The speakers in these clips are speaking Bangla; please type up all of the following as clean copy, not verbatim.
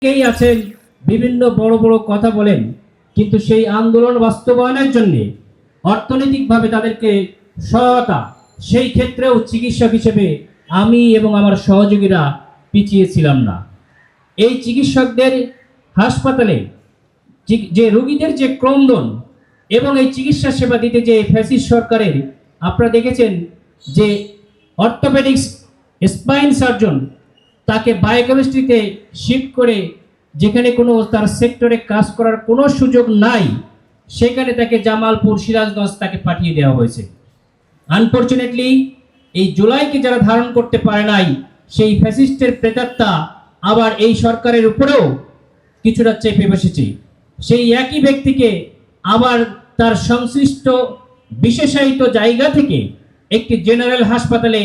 অনেকেই আছেন বিভিন্ন বড় বড় কথা বলেন, কিন্তু সেই আন্দোলন বাস্তবায়নের জন্য অর্থনৈতিকভাবে তাদেরকে সহায়তা, সেই ক্ষেত্রেও চিকিৎসক হিসেবে আমি এবং আমার সহযোগীরা পিছিয়ে ছিলাম না। এই চিকিৎসকদের হাসপাতালে যে রোগীদের যে ক্রন্দন এবং এই চিকিৎসা সেবা দিতে যে ফ্যাসিস্ট সরকারের, আপনারা দেখেছেন যে অর্থোপেডিক্স স্পাইন সার্জন তাকে বায়োকেমিস্ট্রিতে শিফট করে, যেখানে কোনো তার সেক্টরে কাজ করার কোনো সুযোগ নাই, সেখানে তাকে জামালপুর সিরাজগঞ্জ তাকে পাঠিয়ে দেওয়া হয়েছে। আনফরচুনেটলি এই জুলাইকে যারা ধারণ করতে পারে নাই, সেই ফ্যাসিস্টের প্রেতাত্মা আবার এই সরকারের উপরেও কিছুটা চেপে বসেছে। সেই একই ব্যক্তিকে আবার তার সংশ্লিষ্ট বিশেষায়িত জায়গা থেকে একটি জেনারেল হাসপাতালে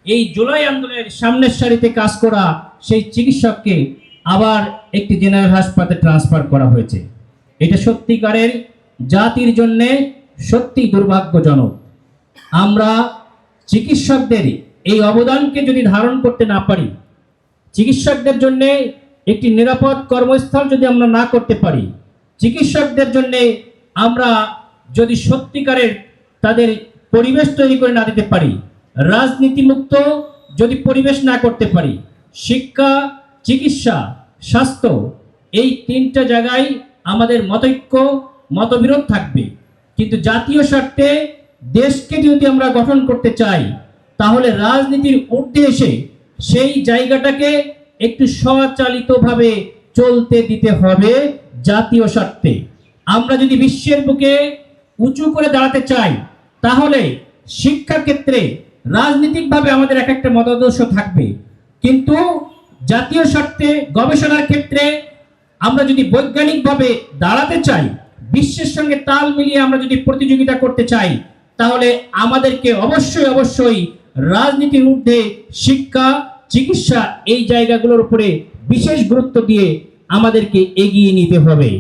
এই জুলাই আন্দোলনের সামনের সারিতে কাজ করা সেই চিকিৎসককে আবার একটি জেনারেল হাসপাতালে ট্রান্সফার করা হয়েছে। এটা সত্যিকারের জাতির জন্য সত্যি দুর্ভাগ্যজনক। আমরা চিকিৎসকদের এই অবদানকে যদি ধারণ করতে না পারি, চিকিৎসকদের জন্য একটি নিরাপদ কর্মস্থল যদি আমরা না করতে পারি, চিকিৎসকদের জন্য আমরা যদি সত্যিকারের তাদের পরিবেশ তৈরি করে না দিতে পারি, রাজনীতিমুক্ত যদি পরিবেশ না করতে পারি, শিক্ষা, চিকিৎসা, স্বাস্থ্য, এই তিনটা জায়গায় আমাদের মতৈক্য মতবিরোধ থাকবে। কিন্তু জাতীয় স্বার্থে দেশকে যদি আমরা গঠন করতে চাই, তাহলে রাজনীতির ঊর্ধ্বে এসে সেই জায়গাটাকে একটু স্বচালিতভাবে চলতে দিতে হবে জাতীয় স্বার্থে। আমরা যদি বিশ্বের বুকে উঁচু করে দাঁড়াতে চাই, তাহলে শিক্ষা ক্ষেত্রে রাজনৈতিকভাবে আমাদের এক একটা মতাদর্শ থাকবে, কিন্তু জাতীয় স্বার্থে গবেষণার ক্ষেত্রে আমরা যদি বৈজ্ঞানিকভাবে দাঁড়াতে চাই, বিশ্বের সঙ্গে তাল মিলিয়ে আমরা যদি প্রতিযোগিতা করতে চাই, তাহলে আমাদেরকে অবশ্যই রাজনীতির ঊর্ধ্বে শিক্ষা, চিকিৎসা, এই জায়গাগুলোর উপরে বিশেষ গুরুত্ব দিয়ে আমাদেরকে এগিয়ে নিতে হবে।